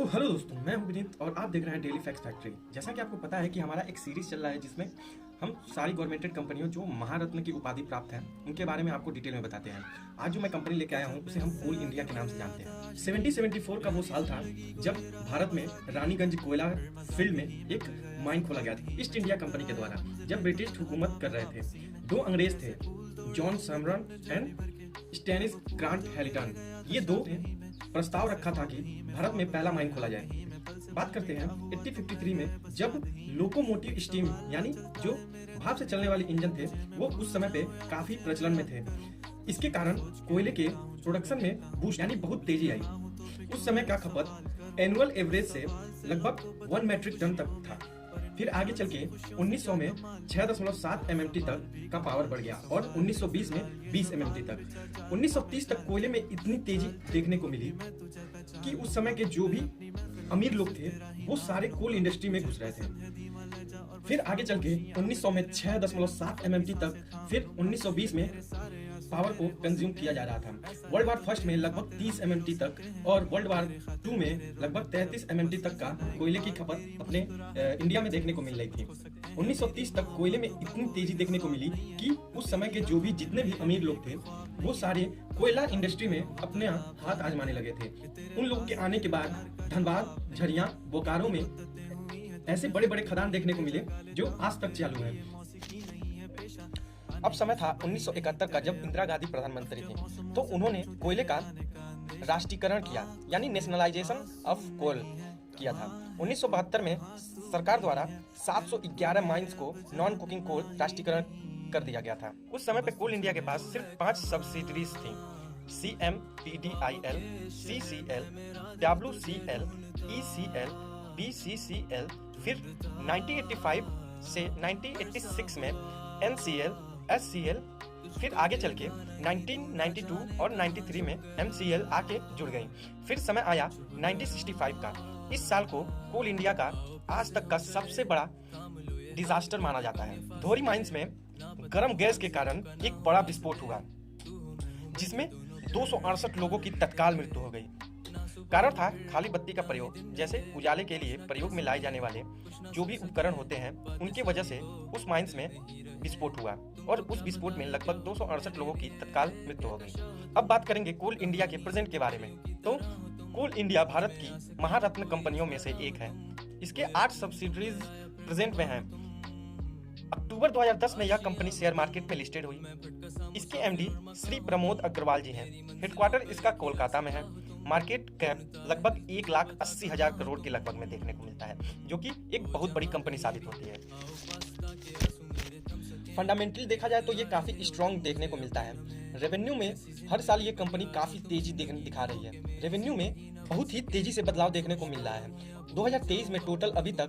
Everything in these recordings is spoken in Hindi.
हेलो दोस्तों, मैं हूं विनीत और आप देख रहे हैं डेली फैक्ट्स फैक्ट्री। जैसा कि आपको पता है कि हमारा एक सीरीज चल रहा है जिसमें हम सारी गवर्नमेंटेड कंपनियों जो महारत्न की उपाधि प्राप्त है उनके बारे में आपको डिटेल में बताते हैं। आज जो मैं कंपनी लेके आया हूं उसे हम कोल इंडिया के नाम से जानते हैं। 1774 का वो साल था जब भारत में रानीगंज कोयला फील्ड में एक माइन खोला गया था ईस्ट इंडिया कंपनी के द्वारा, जब ब्रिटिश हुकूमत कर रहे थे। दो अंग्रेज थे, John Sumner and Stanis Grant Halliton. ये दो प्रस्ताव रखा था कि भारत में पहला माइन खोला जाए। बात करते हैं 1853 में, जब लोकोमोटिव स्टीम यानी जो भाप से चलने वाले इंजन थे वो उस समय पे काफी प्रचलन में थे। इसके कारण कोयले के प्रोडक्शन में बूस्ट यानी बहुत तेजी आई। उस समय का खपत एनुअल एवरेज से लगभग 1 मैट्रिक टन तक था। फिर आगे चल के 1900 में 6.7 एमएमटी तक का पावर बढ़ गया और 1920 में 20 एमएमटी तक। 1930 तक कोयले में इतनी तेजी देखने को मिली कि उस समय के जो भी अमीर लोग थे वो सारे कोल इंडस्ट्री में घुस रहे थे। फिर आगे चल के 1900 में 6.7 एमएमटी तक, फिर 1920 में पावर को कंज्यूम किया जा रहा था। वर्ल्ड वार फर्स्ट में लगभग 30 एमएमटी तक और वर्ल्ड वार 2 में लगभग 33 एमएमटी तक का कोयले की खपत अपने इंडिया में देखने को मिल रही थी। 1930 तक कोयले में इतनी तेजी देखने को मिली कि उस समय के जो भी जितने भी अमीर लोग थे वो सारे कोयला इंडस्ट्री में अपने हाथ आजमाने लगे थे। उन लोगों के आने के बाद धनबाद, झरिया, बोकारो में ऐसे बड़े बड़े खदान देखने को मिले जो आज तक चालू हैं। अब समय था 1971 का, जब इंदिरा गांधी प्रधानमंत्री थी तो उन्होंने कोयले का राष्ट्रीयकरण किया यानी नेशनलाइजेशन ऑफ कोल किया था। 1972 में सरकार द्वारा 711 माइंस को नॉन कुकिंग कोल राष्ट्रीयकरण कर दिया गया था। उस समय पे कोल इंडिया के पास सिर्फ 5 सब्सिडरीज थी: CMPDIL, CCL, WCL, ECL, BCCL। फिर 1985 से 1986 में NCL, SCL। फिर आगे चल के 1992 और 93 में MCL आके जुड़ गई। फिर समय आया 1965 का। इस साल को कोल इंडिया का आज तक का सबसे बड़ा डिजास्टर माना जाता है। धोरी माइंस में गर्म गैस के कारण एक बड़ा विस्फोट हुआ जिसमें 268 लोगों की तत्काल मृत्यु हो गई। कारण था खाली बत्ती का प्रयोग। जैसे उजाले के लिए प्रयोग में लाए जाने वाले जो भी उपकरण होते हैं उनके वजह से उस माइंस में विस्फोट हुआ और उस विस्फोट में लगभग 268 लोगों की तत्काल मृत्यु हो गई। अब बात करेंगे कोल इंडिया के प्रेजेंट के बारे में। तो कोल इंडिया भारत की महारत्न कंपनियों में से एक है। इसके 8 सब्सिडरीज प्रेजेंट में हैं। अक्टूबर 2010 में यह कंपनी शेयर मार्केट में लिस्टेड हुई। इसके एमडी श्री प्रमोद अग्रवाल जी हैं। हेडक्वार्टर इसका कोलकाता में है। मार्केट कैप लगभग 1,80,000 करोड़ के लगभग में देखने को मिलता है, जो कि एक बहुत बड़ी कंपनी साबित होती है। फंडामेंटली देखा जाए तो ये काफी स्ट्रॉन्ग देखने को मिलता है। रेवेन्यू में हर साल ये कंपनी काफी तेजी दिखा रही है। रेवेन्यू में बहुत ही तेजी से बदलाव देखने को मिल रहा है। 2023 में टोटल अभी तक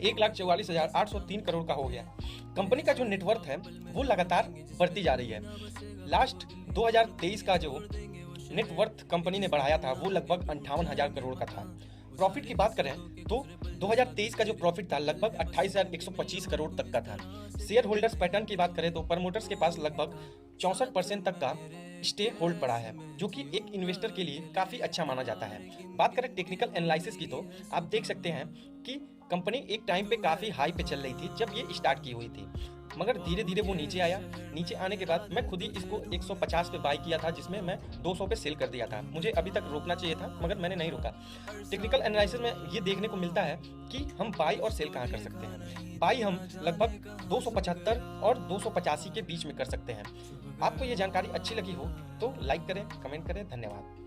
1,44,803 करोड़ का हो गया। कंपनी का जो नेटवर्थ है वो लगातार बढ़ती जा रही है। लास्ट 2023 का जो नेटवर्थ कंपनी ने बढ़ाया था वो लगभग 58,000 करोड़ का था। प्रॉफिट की बात करें तो 2023 का जो प्रॉफिट था लगभग 28,125 करोड़ तक का था। शेयर होल्डर्स पैटर्न की बात करें तो प्रमोटर्स के पास लगभग 64% तक का स्टे होल्ड पड़ा है, जो कि एक इन्वेस्टर के लिए काफी अच्छा माना जाता है। बात करें टेक्निकल एनालिसिस की तो आप देख सकते हैं कि कंपनी एक टाइम पे काफी हाई पे चल रही थी जब ये स्टार्ट की हुई थी, मगर धीरे धीरे वो नीचे आया। नीचे आने के बाद मैं खुद ही इसको 150 पे बाई किया था, जिसमें मैं 200 पे सेल कर दिया था। मुझे अभी तक रोकना चाहिए था मगर मैंने नहीं रोका। टेक्निकल एनालिसिस में ये देखने को मिलता है कि हम बाई और सेल कहाँ कर सकते हैं। बाई हम लगभग 275 और 285 के बीच में कर सकते हैं। आपको ये जानकारी अच्छी लगी हो तो लाइक करें, कमेंट करें। धन्यवाद।